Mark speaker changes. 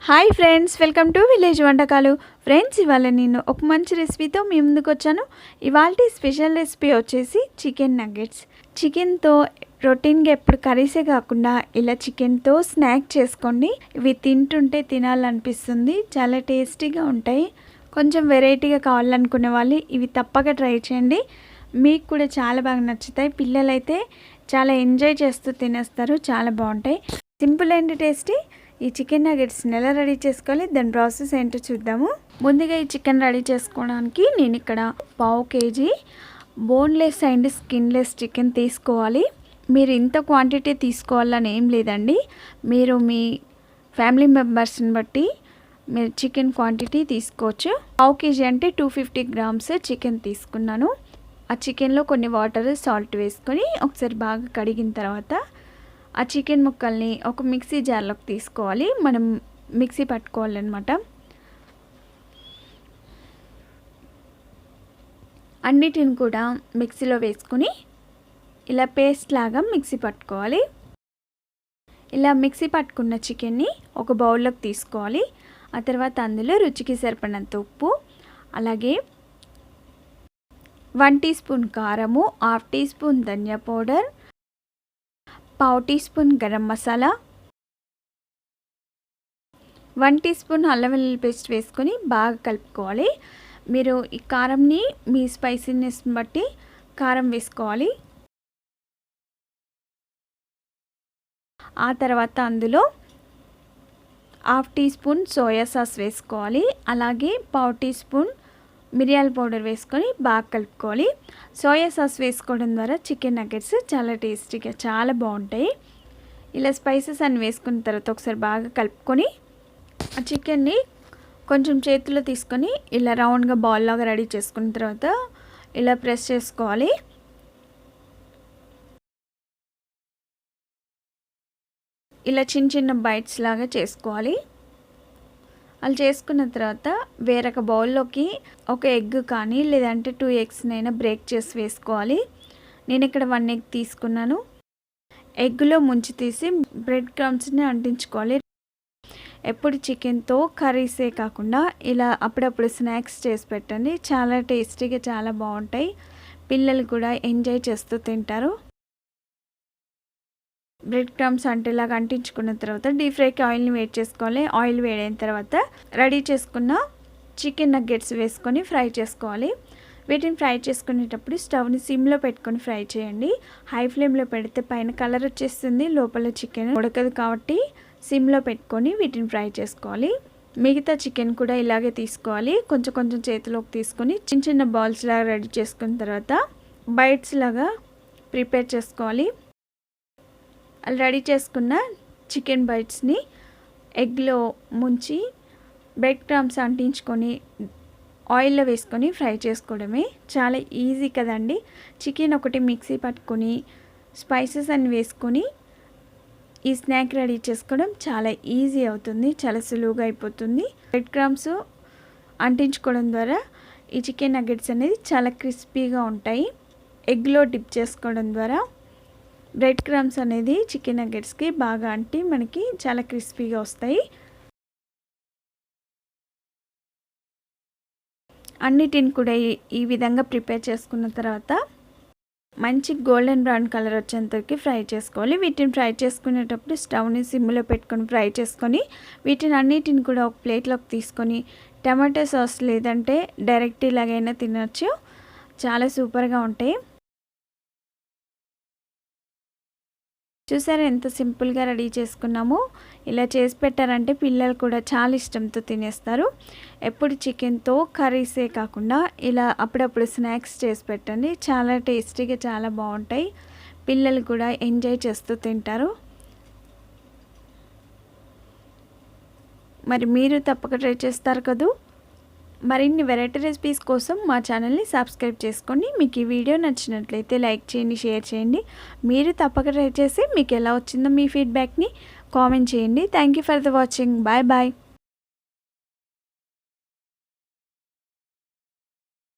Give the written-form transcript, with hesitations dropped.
Speaker 1: Hi friends, welcome to village వంటకాలు. Friends, ఇవాళ నేను ఒక మంచి రెసిపీతో మీ ముందుకు వచ్చాను. ఇవాళ స్పెషల్ రెసిపీ వచ్చేసి చికెన్ నగ్గెట్స్. చికెన్తో రొటీన్గా ఎప్పుడు కర్రీసే కాకుండా ఇలా చికెన్తో స్నాక్ చేసుకోండి. ఇవి తింటుంటే తినాలనిపిస్తుంది. చాలా టేస్టీగా ఉంటాయి. కొంచెం వెరైటీగా కావాలనుకునే వాళ్ళు ఇవి తప్పక ట్రై చేయండి. మీకు కూడా చాలా బాగా నచ్చుతాయి. పిల్లలైతే చాలా ఎంజాయ్ చేస్తూ తినేస్తారు. చాలా బాగుంటాయి. సింపుల్ అండ్ టేస్టీ ఈ చికెన్ నగెట్స్ని ఎలా రెడీ చేసుకోవాలి, దాని ప్రాసెస్ ఏంటో చూద్దాము. ముందుగా ఈ చికెన్ రెడీ చేసుకోవడానికి నేను ఇక్కడ 1/2 kg boneless and skinless chicken తీసుకోవాలి. మీరు ఇంత క్వాంటిటీ తీసుకోవాలని ఏం లేదండి. మీరు మీ ఫ్యామిలీ మెంబర్స్ని బట్టి మీరు చికెన్ క్వాంటిటీ తీసుకోవచ్చు. 1/2 kg అంటే 250 grams చికెన్ తీసుకున్నాను. ఆ చికెన్లో కొన్ని వాటర్, సాల్ట్ వేసుకొని ఒకసారి బాగా కడిగిన తర్వాత ఆ చికెన్ ముక్కల్ని ఒక మిక్సీ జార్లోకి తీసుకోవాలి. మనం మిక్సీ పట్టుకోవాలన్నమాట. అన్నిటిని కూడా మిక్సీలో వేసుకొని ఇలా పేస్ట్ లాగా మిక్సీ పట్టుకోవాలి. ఇలా మిక్సీ పట్టుకున్న చికెన్ని ఒక బౌల్లోకి తీసుకోవాలి. ఆ తర్వాత అందులో రుచికి సరిపడినంత ఉప్పు, అలాగే 1 టీ స్పూన్ కారము, 1/2 టీ స్పూన్ ధనియా powder, 1/2 teaspoon garam masala, 1 teaspoon అల్లం వెల్లుల్లి పేస్ట్ వేసుకొని బాగా కలుపుకోవాలి. మీరు ఈ కారంని మీ స్పైసీనెస్ని బట్టి కారం వేసుకోవాలి. ఆ తర్వాత అందులో 1/2 టీ స్పూన్ సోయా సాస్ వేసుకోవాలి. అలాగే 1/2 టీ స్పూన్ మిరియాల పౌడర్ వేసుకొని బాగా కలుపుకోవాలి. సోయా సాస్ వేసుకోవడం ద్వారా చికెన్ నగ్గెట్స్ చాలా టేస్టీగా చాలా బాగుంటాయి. ఇలా స్పైసెస్ అన్ని వేసుకున్న తర్వాత ఒకసారి బాగా కలుపుకొని ఆ చికెన్ని కొంచెం చేతిలో తీసుకొని ఇలా రౌండ్గా బాల్ లాగా రెడీ చేసుకున్న తర్వాత ఇలా ప్రెస్ చేసుకోవాలి. ఇలా చిన్న చిన్న బైట్స్ లాగా చేసుకోవాలి. అలా చేసుకున్న తర్వాత వేరొక బౌల్లోకి ఒక ఎగ్ కానీ లేదంటే 2 eggsనైనా బ్రేక్ చేసి వేసుకోవాలి. నేను ఇక్కడ 1 egg తీసుకున్నాను. ఎగ్లో ముంచి తీసి బ్రెడ్ క్రమ్స్ని అంటించుకోవాలి. ఎప్పుడు చికెన్తో కర్రీసే కాకుండా ఇలా అప్పుడప్పుడు స్నాక్స్ చేసి పెట్టండి. చాలా టేస్టీగా చాలా బాగుంటాయి. పిల్లలు కూడా ఎంజాయ్ చేస్తూ తింటారు. బ్రెడ్ క్రమ్స్ అంటే ఇలాగ అంటించుకున్న తర్వాత డీప్ ఫ్రైకి ఆయిల్ని వేడి చేసుకోవాలి. ఆయిల్ వేడైన తర్వాత రెడీ చేసుకున్న చికెన్ నగ్గెట్స్ వేసుకొని ఫ్రై చేసుకోవాలి. వీటిని ఫ్రై చేసుకునేటప్పుడు స్టవ్ని సిమ్లో పెట్టుకొని ఫ్రై చేయండి. హై ఫ్లేమ్లో పెడితే పైన కలర్ వచ్చేస్తుంది, లోపల చికెన్ ఉడకదు. కాబట్టి సిమ్లో పెట్టుకొని వీటిని ఫ్రై చేసుకోవాలి. మిగతా చికెన్ కూడా ఇలాగే తీసుకోవాలి. కొంచెం కొంచెం చేతిలోకి తీసుకొని చిన్న చిన్న బాల్స్ లాగా రెడీ చేసుకున్న తర్వాత బైట్స్ లాగా ప్రిపేర్ చేసుకోవాలి. అలా రెడీ చేసుకున్న చికెన్ బైట్స్ని ఎగ్లో ముంచి బ్రెడ్ క్రమ్స్ అంటించుకొని ఆయిల్లో వేసుకొని ఫ్రై చేసుకోవడమే. చాలా ఈజీ కదండి. చికెన్ ఒకటి మిక్సీ పట్టుకొని స్పైసెస్ అన్ని వేసుకొని ఈ స్నాక్ రెడీ చేసుకోవడం చాలా ఈజీ అవుతుంది. చాలా సులువుగా అయిపోతుంది. బ్రెడ్ క్రమ్స్ అంటించుకోవడం ద్వారా ఈ చికెన్ నగ్గెట్స్ అనేది చాలా క్రిస్పీగా ఉంటాయి. ఎగ్లో డిప్ చేసుకోవడం ద్వారా బ్రెడ్ క్రమ్స్ అనేది చికెన్ నగ్గెట్స్కి బాగా అంటి మనకి చాలా క్రిస్పీగా వస్తాయి. అన్నిటిని కూడా ఈ విధంగా ప్రిపేర్ చేసుకున్న తర్వాత మంచి గోల్డెన్ బ్రౌన్ కలర్ వచ్చేంతవరకు ఫ్రై చేసుకోవాలి. వీటిని ఫ్రై చేసుకునేటప్పుడు స్టవ్ని సిమ్లో పెట్టుకొని ఫ్రై చేసుకొని వీటిని అన్నిటిని కూడా ఒక ప్లేట్లోకి తీసుకొని టమాటో సాస్ లేదంటే డైరెక్ట్ ఇలాగైనా తినచ్చు. చాలా సూపర్గా ఉంటాయి. చూసారా ఎంత సింపుల్గా రెడీ చేసుకున్నామో. ఇలా చేసి పెట్టారంటే పిల్లలు కూడా చాలా ఇష్టంతో తినేస్తారు. ఎప్పుడు చికెన్తో కర్రీసే కాకుండా ఇలా అప్పుడప్పుడు స్నాక్స్ చేసి పెట్టండి. చాలా టేస్టీగా చాలా బాగుంటాయి. పిల్లలు కూడా ఎంజాయ్ చేస్తూ తింటారు. మరి మీరు తప్పక ట్రై చేస్తారు కదూ. మరిన్ని వెరైటీ రెసిపీస్ కోసం మా ఛానల్ని సబ్స్క్రైబ్ చేసుకోండి. మీకు ఈ వీడియో నచ్చినట్లయితే లైక్ చేయండి, షేర్ చేయండి. మీరు తప్పక ట్రై చేసి మీకు ఎలా వచ్చిందో మీ ఫీడ్బ్యాక్ని కామెంట్ చేయండి. Thank you for the watching. Bye bye.